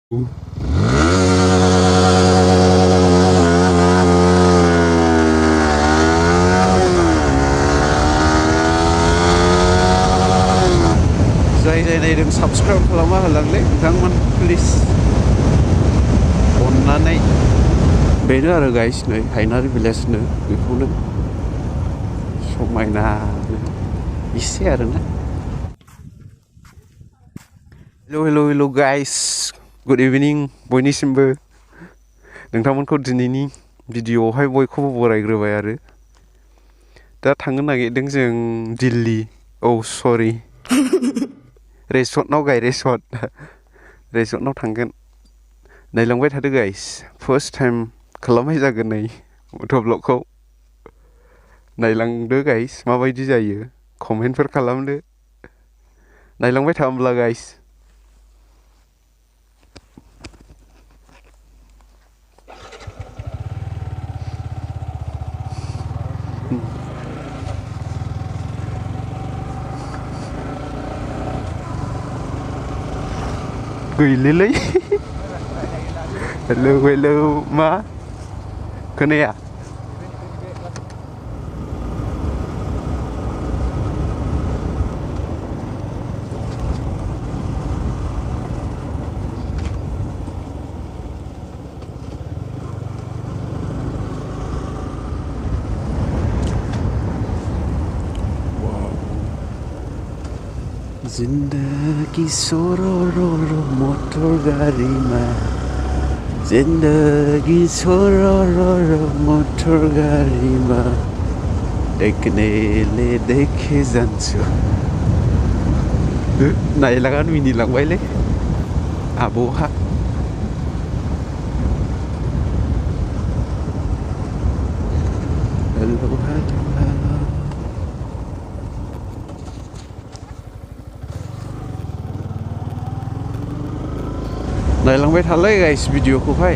जाय नायदों साबस्क्राइब खालामना होलांलै नोंथांमोन प्लिज अननानै बेनो आरो गाइस नै हायनारि भिलेजनो बेखौनो समायनानो इसे आरोना हेल' गाइस गुड इभिनिं बयनिसिमबो नोंथांमोनखौ दिनैनि भिडिअ'आवहाय बयखौबो बरायग्रोबाय आरो दा थांनो नागिरदों जों दिल्ली सरि रेसर्टनाव रेसर्टनाव थांगोन नायलांबाय थादो गाइस फार्स्ट टाइम खालामनाय जागोन नै मट' ब्लगखौ नायलांदो गाइस माबायदि जायो कमेन्टफोर खालामदो नायलांबाय था होमब्ला गाइस गैलेलै हेलौ मा खोनाया जिंदगी सोरो मोटर गाड़ी में जिंदगी सोरो मोटर गाड़ी में देखने ले देखे जान्छु नायलांनान मिनिलांबायलै आब'हा हेलौ नायलांबाय थालाय गाइस भिडिअ'खौहाय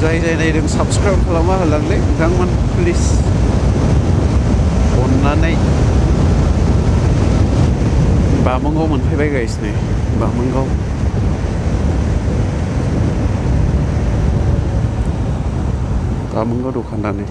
जाय नायदों साबस्क्राइब खालामना होलांलै नोंथांमोन प्लिज अननानै बामोनगाव मोनफैबाय गाइस नै बामोनगाव बामोनगाव दखानानो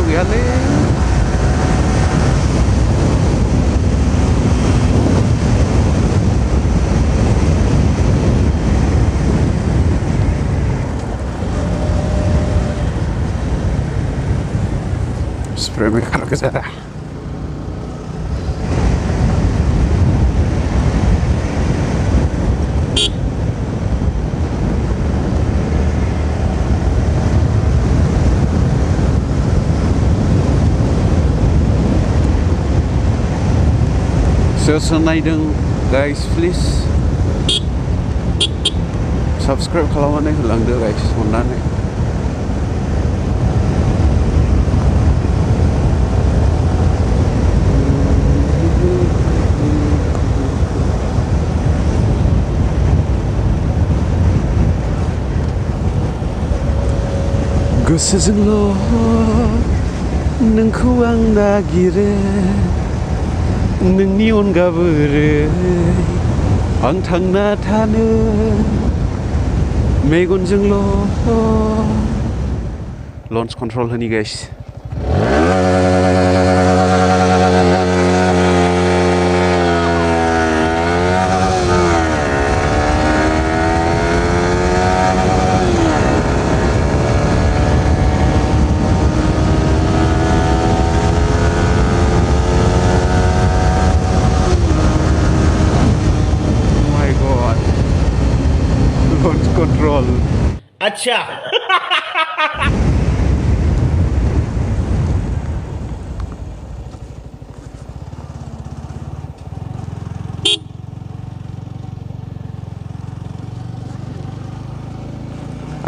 गैयालै स्प्रे मेकार गोजा सोर नायदों गाइस प्लिज साबस्क्राइब खालामनानै होलांदो गाइस अननानै गोसोजोंल' नोंखौ आं नागिरो नोंनि अनगा बोरै आं थांना थानो मेगनजोंल' लन्च कन्ट्रल होनि गाइस control. अच्छा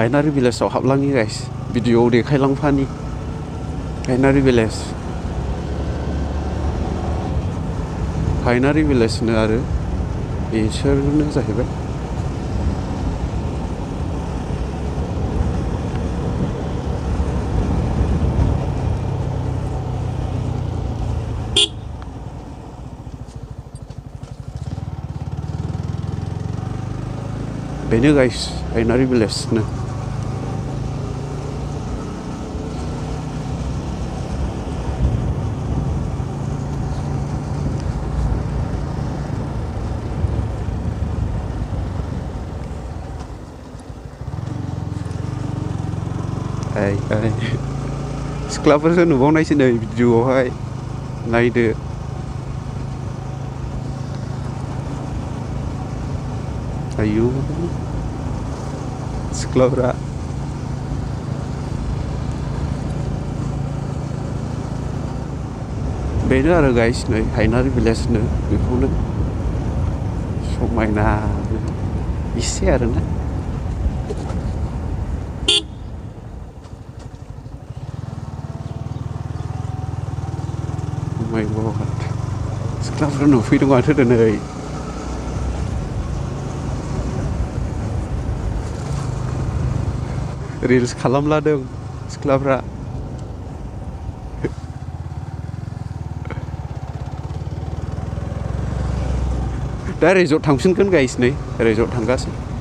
आयनारि भिलेजाव हाबलाङि गाइस भिडिअ'आव देखायलांफानि आयनारि भिलेज हायनारि भिलेजनो आरो बिसोरनो जाहैबाय बेनो गाइस हायनारि भिलेजनो सिख्लाफोरसो नुबावनायसै नै भिडिअ'आवहाय नायदो आयु सिख्लाफ्रा बेनो आरो गाइस नै हायनारि भिलेजनो बेखौनो समायना इसे आरोना माय गड सिख्लाफ्रा नुफैदों माथो दिनै रिल्स खालामलादों सिख्लाफ्रा दा रिजर्ट थांफिनगोन गाइस नै रिजर्ट थांगासिनो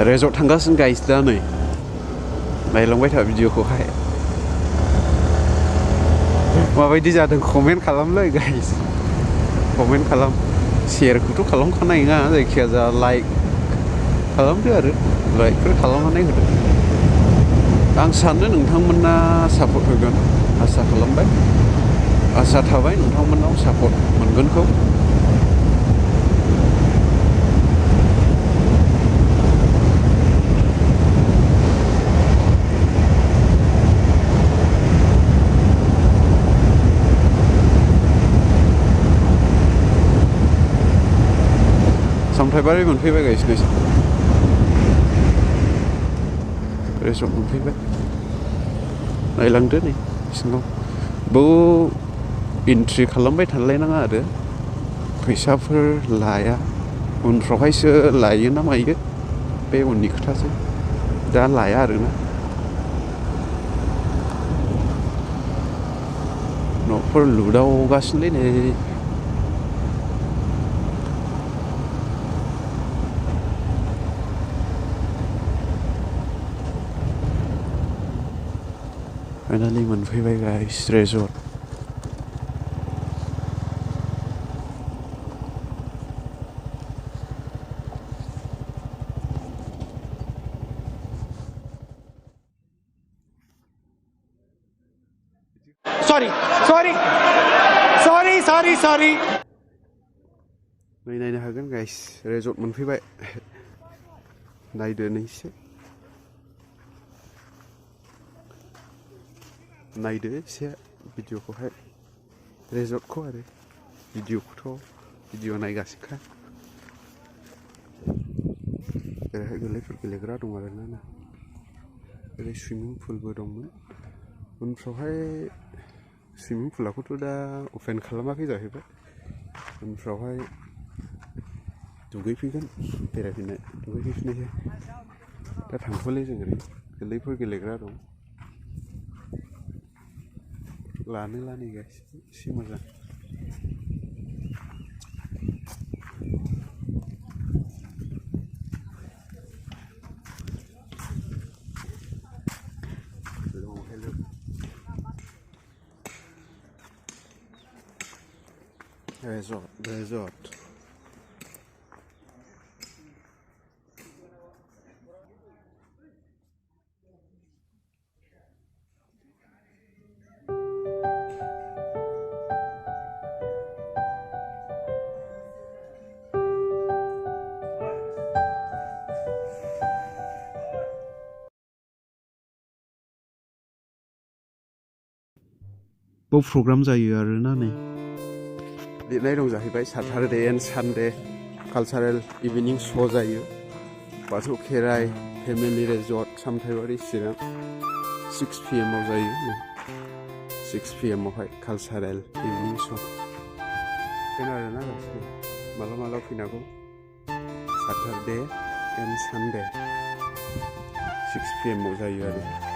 रिजर्ट थांगासिनो गाइस दा नै नायलांबाय था भिडिअ'खौहाय माबायदि जादों कमेन्ट खालामलै गाइस कमेन्ट खालाम शेयारखौथ' खालामखानाय नङा जायखिया जा लाइक खालामदो आरो लाइकफोर खालामनानै होदो आं सानो नोंथांमोना सापर्ट होगोन आसा खालामबाय आसा थाबाय नोंथांमोनाव सापर्ट मोनगोनखौ सामथायबारि मोनफैबाय गाइस नै रिजर्ट मोनफैबाय नायलांदो नै सिङाव बाव एन्ट्रि खालामबाय थालायनाङा आरो फैसाफोर लाया उनफ्रावहायसो लायो ना मायो बे उननि खोथासै दा लाया आरोना न'फोर लुदावगासिनोलै नै फाइनालि मोनफैबाय गाइस रिजर्ट सॉरी नै नायनो हागोन गाइस रिजर्ट मोनफैबाय नायदो नैसे नायदो एसे भिडिअ'खौहाय रिजर्टखौ आरो भिडिअ नायगासिनोखा ओरैहाय गोरलैफोर गेलेग्रा दं आरोना ना ओरै सुइमिं पुलबो दंमोन उनफ्रावहाय सुइमिं पुलखौथ' दा अपेन खालामाखै जाहैबाय उनफ्रावहाय दुगैफैगोन बेरायफैनाय दुगैहैफिननायसै दा थांथ'लै जों ओरै गोरलैफोर गेलेग्रा दं लानो लानो गाइस एसे मोजां resort बाव प्रग्राम जायो आरोना नै लिरनाय दं जाहैबाय साटारडे एन्ड सानडे कालचारेल इभिनिं श' जायो बाथौ खेराइ फेमिलि रेजर्ट सामथाइबारि चिरां 6 PM आव जायो 6 PM आवहाय कालचारेल इभिनिं श' फैनो आरोना गासिबो माला फैनांगौ साटारडे एन्ड सानडे 6 PM आव जायो आरो